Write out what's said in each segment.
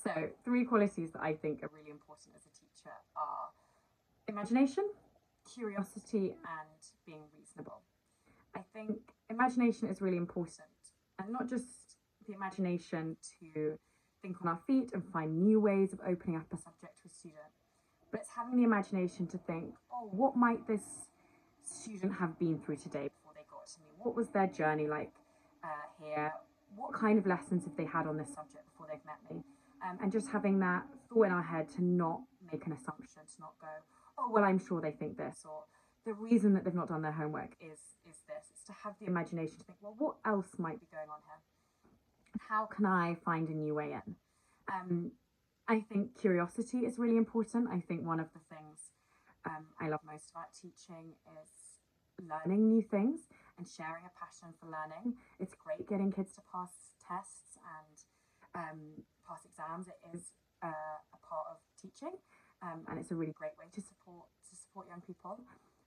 So, three qualities that I think are really important as a teacher are imagination, curiosity, and being reasonable. I think imagination is really important, and not just the imagination to think on our feet and find new ways of opening up a subject to a student, but it's having the imagination to think, oh, what might this student have been through today before they got to me? What was their journey like here? What kind of lessons have they had on this subject before they've met me? And just having that thought in our head to not make an assumption, to not go, oh, well, I'm sure they think this, or the reason that they've not done their homework is this. It's to have the imagination to think, well, what else might be going on here? How can I find a new way in? I think curiosity is really important. I think one of the things I love most about teaching is learning new things and sharing a passion for learning. It's great getting kids to pass tests and pass exams. It is a part of teaching, and it's a really great way to support young people.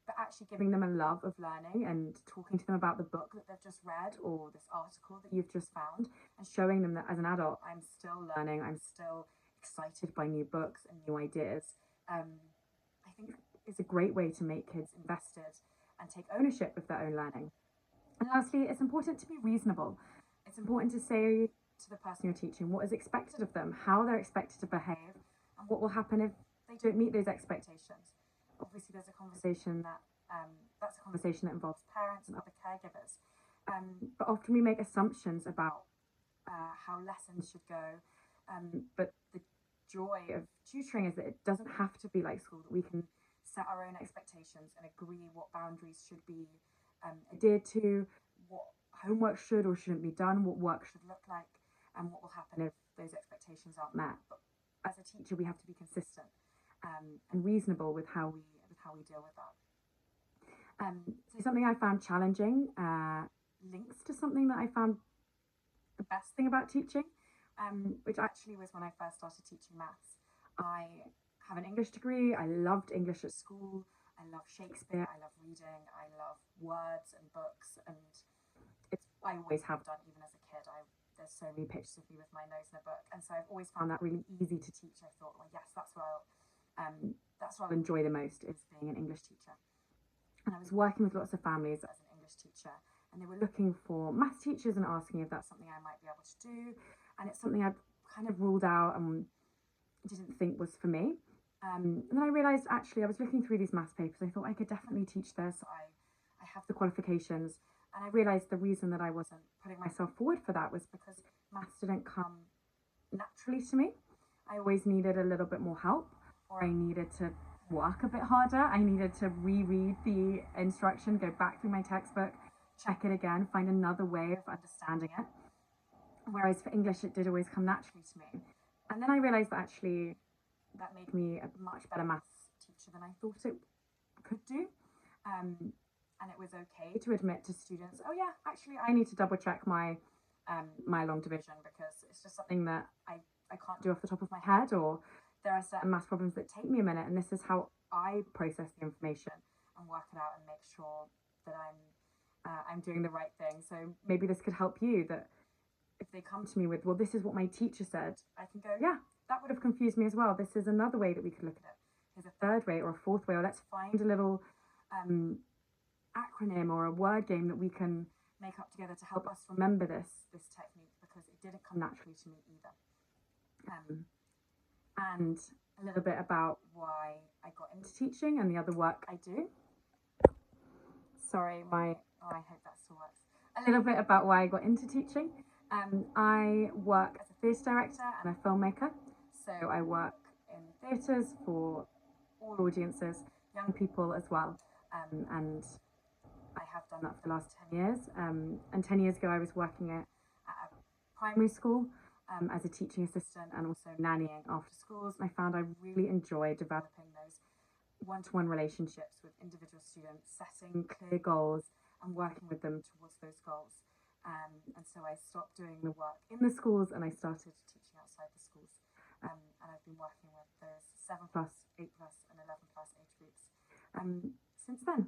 But actually giving them a love of learning and talking to them about the book that they've just read or this article that you've just found, and showing them that as an adult, I'm still learning, I'm still excited by new books and new ideas. I think is a great way to make kids invested and take ownership of their own learning. And lastly, it's important to be reasonable. It's important to say to the person you're teaching what is expected of them, how they're expected to behave, and what will happen if they don't meet those expectations. Obviously, there's a conversation that's a conversation that involves parents and other caregivers. But often we make assumptions about how lessons should go. But the joy of tutoring is that it doesn't have to be like school, that we can set our own expectations and agree what boundaries should be adhered to, what homework should or shouldn't be done, what work should look like, and what will happen if those expectations aren't met. But as a teacher, we have to be consistent and reasonable with how we deal with that. So something I found challenging links to something that I found the best thing about teaching, which actually was when I first started teaching maths. I have an English degree. I loved English at school. I love Shakespeare. I love reading. I love words and books, and I always have done, even as a kid. There's so many pictures of me with my nose in a book, and so I've always found that really easy to teach. I thought, well, yes, that's what I'll enjoy the most, is being an English teacher. And I was working with lots of families as an English teacher, and they were looking for maths teachers and asking if that's something I might be able to do. And it's something I'd kind of ruled out and didn't think was for me. And then I realised, actually, I was looking through these maths papers. I thought I could definitely teach this. I have the qualifications. And I realised the reason that I wasn't putting myself forward for that was because maths didn't come naturally to me. I always needed a little bit more help, or I needed to work a bit harder. I needed to reread the instruction, go back through my textbook, check it again, find another way of understanding it. Whereas for English, it did always come naturally to me. And then I realised that actually that made me a much better maths teacher than I thought it could do. And it was okay to admit to students, oh yeah, actually I need to double check my long division, because it's just something that I can't do off the top of my head, or there are certain maths problems that take me a minute, and this is how I process the information and work it out and make sure that I'm doing the right thing. So maybe this could help you, that if they come to me with, well, this is what my teacher said, I can go, yeah, that would have confused me as well. This is another way that we could look at it. Here's a third way or a fourth way, or let's find a little acronym or a word game that we can make up together to help us remember this technique, because it didn't come naturally to me either. And a little bit about why I got into teaching and the other work I do. Sorry, I hope that still works. A little bit about why I got into teaching. I work as a theatre director and a filmmaker. So I work in theatres for all audiences, young people as well. And I have done that for the last 10 years. And 10 years ago, I was working at a primary school as a teaching assistant and also nannying after schools. And I found I really enjoy developing those one-to-one relationships with individual students, setting clear goals and working with them towards those goals. And so I stopped doing the work in the schools and I started teaching outside the schools. And I've been working with those 7+, 8+, and 11+ age groups since then.